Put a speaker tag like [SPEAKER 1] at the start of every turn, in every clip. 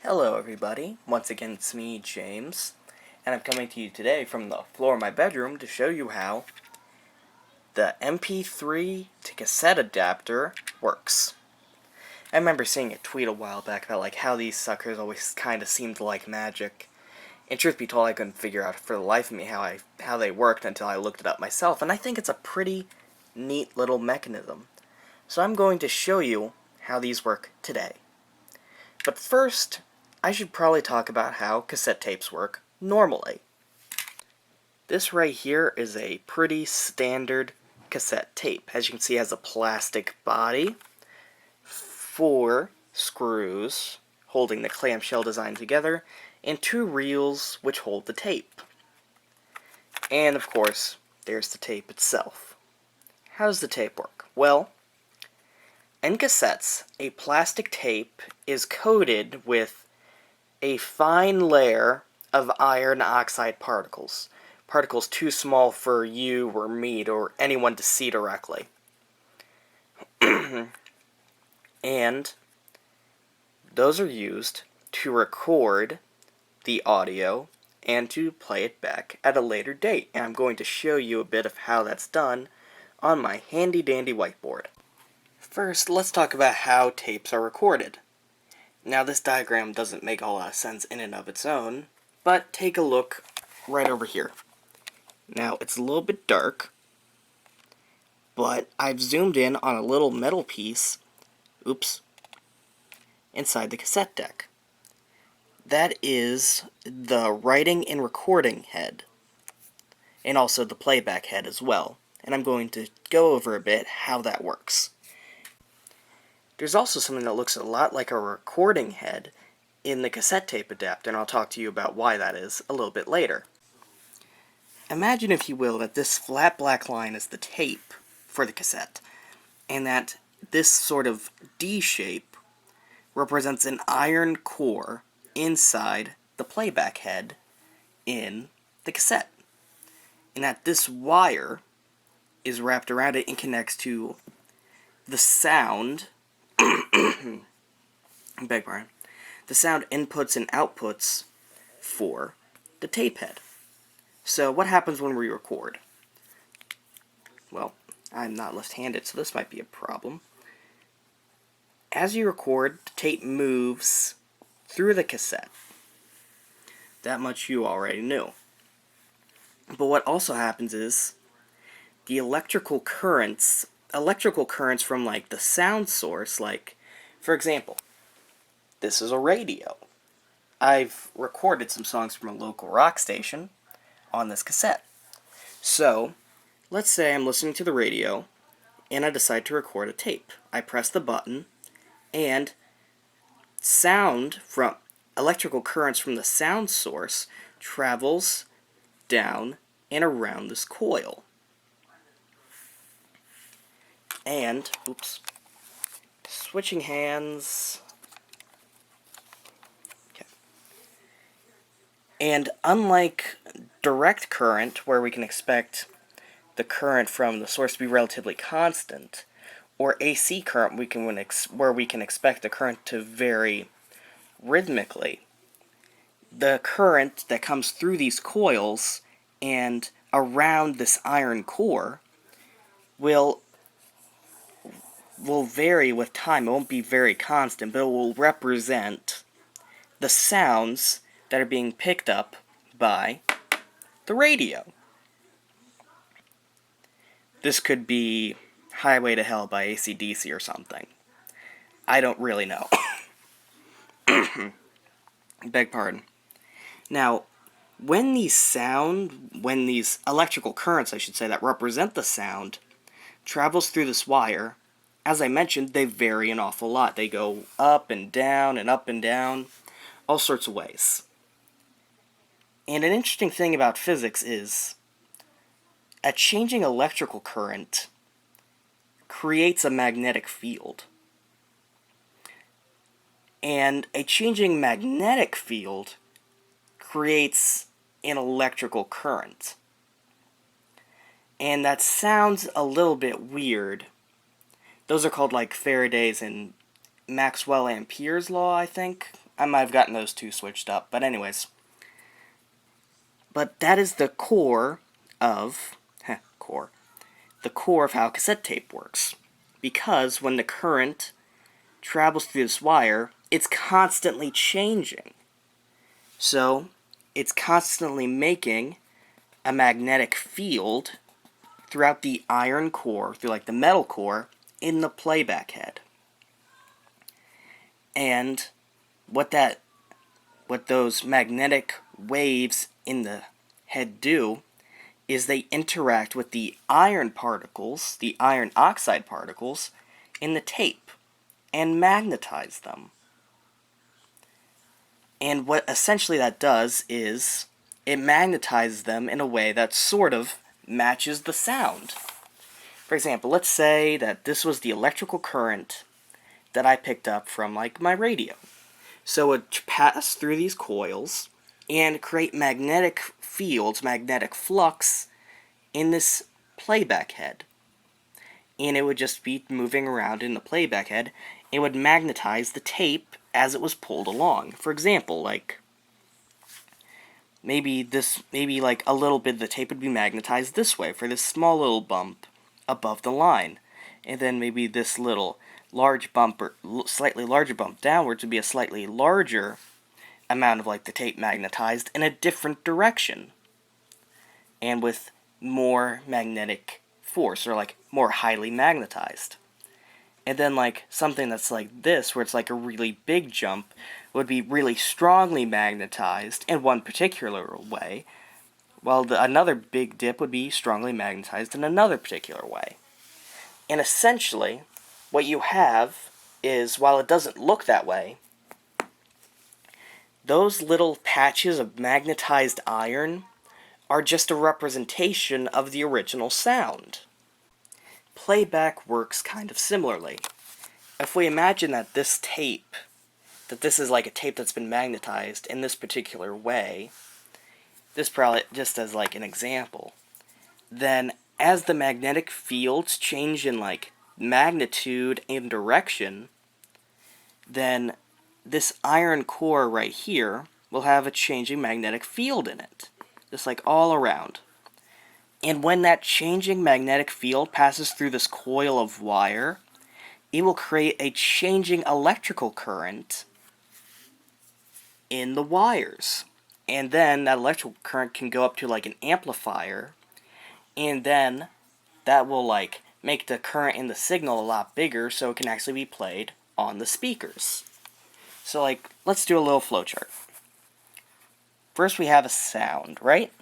[SPEAKER 1] Hello everybody, once again it's me, James, and I'm coming to you today from the floor of my bedroom to show you how the MP3 to cassette adapter works. I remember seeing a tweet a while back about how these suckers always kind of seemed like magic, and truth be told I couldn't figure out for the life of me how they worked until I looked it up myself, and I think it's a pretty neat little mechanism. So I'm going to show you how these work today. But first, I should probably talk about how cassette tapes work normally. This right here is a pretty standard cassette tape. As you can see, it has a plastic body, 4 screws holding the clamshell design together, and 2 reels which hold the tape. And of course, there's the tape itself. How does the tape work? Well, in cassettes, a plastic tape is coated with a fine layer of iron oxide particles. Particles too small for you or me or anyone to see directly. And those are used to record the audio and to play it back at a later date. And I'm going to show you a bit of how that's done on my handy dandy whiteboard. First, let's talk about how tapes are recorded. Now, this diagram doesn't make a lot of sense in and of its own, but take a look right over here. Now, it's a little bit dark, but I've zoomed in on a little metal piece, inside the cassette deck. That is the writing and recording head, and also the playback head as well, and I'm going to go over a bit how that works. There's also something that looks a lot like a recording head in the cassette tape adapter, and I'll talk to you about why that is a little bit later. Imagine, if you will, that this flat black line is the tape for the cassette, and that this sort of D shape represents an iron core inside the playback head in the cassette, and that this wire is wrapped around it and connects to the sound beg pardon, the sound inputs and outputs for the tape head. So what happens when we record? Well, I'm not left-handed, so this might be a problem. As you record, the tape moves through the cassette. That much you already knew. But what also happens is the electrical currents from the sound source, for example, this is a radio. I've recorded some songs from a local rock station on this cassette. So, let's say I'm listening to the radio, and I decide to record a tape. I press the button, and electrical currents from the sound source travels down and around this coil. And, switching hands. Okay. And unlike direct current, where we can expect the current from the source to be relatively constant, or AC current, where we can expect the current to vary rhythmically, the current that comes through these coils and around this iron core will vary with time. It won't be very constant, but it will represent the sounds that are being picked up by the radio. This could be Highway to Hell by AC/DC or something. I don't really know. Beg pardon. Now, when these electrical currents, I should say, that represent the sound, travels through this wire, as I mentioned, they vary an awful lot. They go up and down, all sorts of ways. And an interesting thing about physics is a changing electrical current creates a magnetic field. And a changing magnetic field creates an electrical current. And that sounds a little bit weird. Those are called Faraday's and Maxwell Ampere's law, I think. I might have gotten those two switched up, but anyways. But that is the core of, the core of how cassette tape works. Because when the current travels through this wire, it's constantly changing. So, it's constantly making a magnetic field throughout the iron core, through like the metal core, in the playback head. And what those magnetic waves in the head do is they interact with the iron particles, the iron oxide particles, in the tape and magnetize them. And what essentially that does is it magnetizes them in a way that sort of matches the sound. For example, let's say that this was the electrical current that I picked up from like my radio. So it would pass through these coils and create magnetic fields, magnetic flux in this playback head. And it would just be moving around in the playback head. It would magnetize the tape as it was pulled along. For example, like maybe like a little bit of the tape would be magnetized this way for this small little bump above the line. And then maybe this little large bump or slightly larger bump downwards would be a slightly larger amount of like the tape magnetized in a different direction. And with more magnetic force, or like more highly magnetized. And then like something that's like this, where it's like a really big jump, would be really strongly magnetized in one particular way, while another big dip would be strongly magnetized in another particular way. And essentially, what you have is, while it doesn't look that way, those little patches of magnetized iron are just a representation of the original sound. Playback works kind of similarly. If we imagine that this is like a tape that's been magnetized in this particular way, this probably just as like an example, then as the magnetic fields change in like magnitude and direction, then this iron core right here will have a changing magnetic field in it, just like all around. And when that changing magnetic field passes through this coil of wire, it will create a changing electrical current in the wires. And then that electrical current can go up to like an amplifier, and then that will like make the current in the signal a lot bigger so it can actually be played on the speakers. So like, let's do a little flowchart. First we have a sound, right?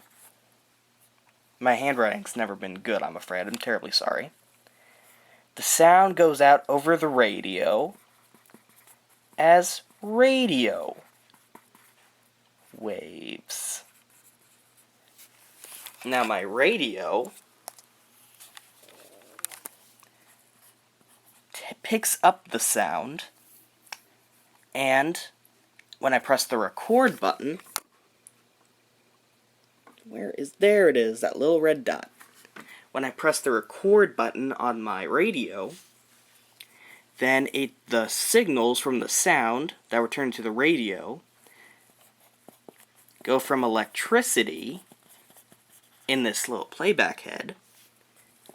[SPEAKER 1] My handwriting's never been good, I'm afraid. I'm terribly sorry. The sound goes out over the radio as radio waves. Now my radio picks up the sound, and when I press the record button, there it is, that little red dot. When I press the record button on my radio, then the signals from the sound that return to the radio go from electricity in this little playback head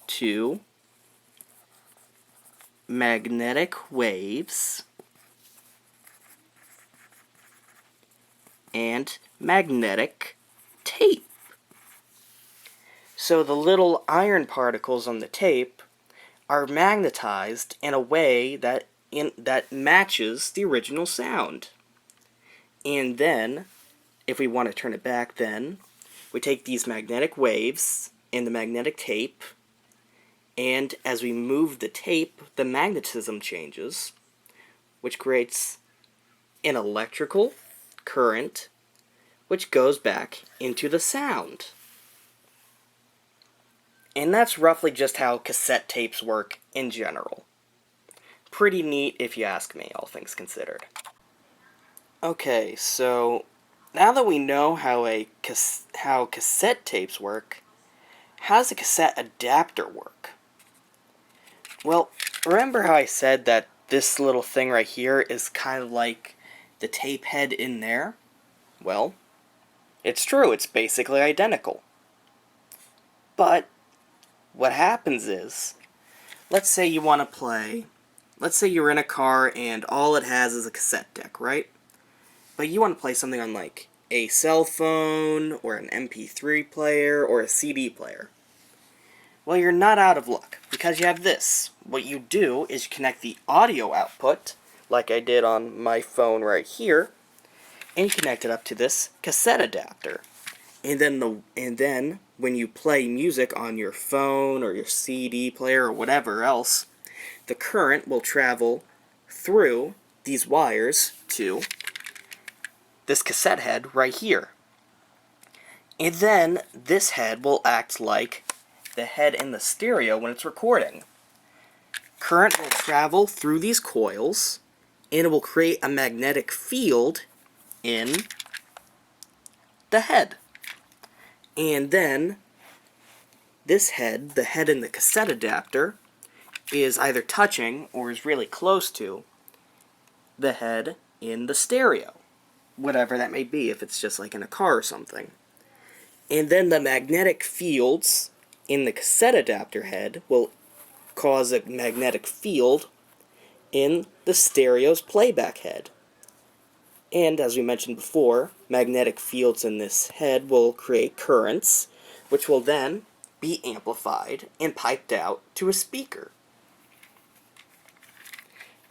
[SPEAKER 1] to magnetic waves and magnetic tape. So the little iron particles on the tape are magnetized in a way that matches the original sound. And then, if we want to turn it back, then we take these magnetic waves and the magnetic tape, and as we move the tape, the magnetism changes, which creates an electrical current, which goes back into the sound. And that's roughly just how cassette tapes work in general. Pretty neat if you ask me, all things considered. Okay, so now that we know how cassette tapes work, how does a cassette adapter work? Well, remember how I said that this little thing right here is kind of like the tape head in there, well, it's true, it's basically identical. But what happens is, let's say you want to play, let's say you're in a car and all it has is a cassette deck, right? But you want to play something on like a cell phone, or an MP3 player, or a CD player. Well, you're not out of luck, because you have this. What you do is you connect the audio output, like I did on my phone right here, and you connect it up to this cassette adapter. And then when you play music on your phone or your CD player or whatever else, the current will travel through these wires to this cassette head right here. And then this head will act like the head in the stereo when it's recording. Current will travel through these coils, and it will create a magnetic field in the head. And then this head, the head in the cassette adapter, is either touching or is really close to the head in the stereo, whatever that may be, if it's just like in a car or something. And then the magnetic fields in the cassette adapter head will cause a magnetic field in the stereo's playback head. And as we mentioned before, magnetic fields in this head will create currents, which will then be amplified and piped out to a speaker.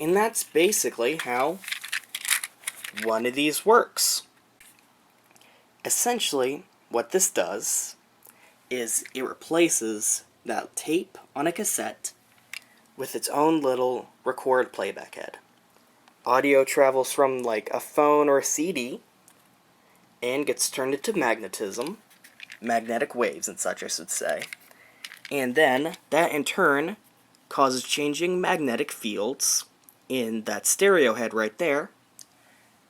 [SPEAKER 1] And that's basically how one of these works. Essentially, what this does is it replaces that tape on a cassette with its own little record playback head. Audio travels from like a phone or a CD and gets turned into magnetic waves and such, I should say. And then that in turn causes changing magnetic fields in that stereo head right there,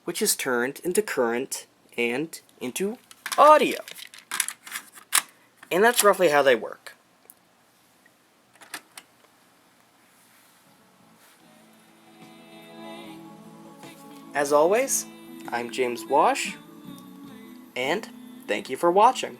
[SPEAKER 1] which is turned into current and into audio. And that's roughly how they work. As always, I'm James Wash, and thank you for watching.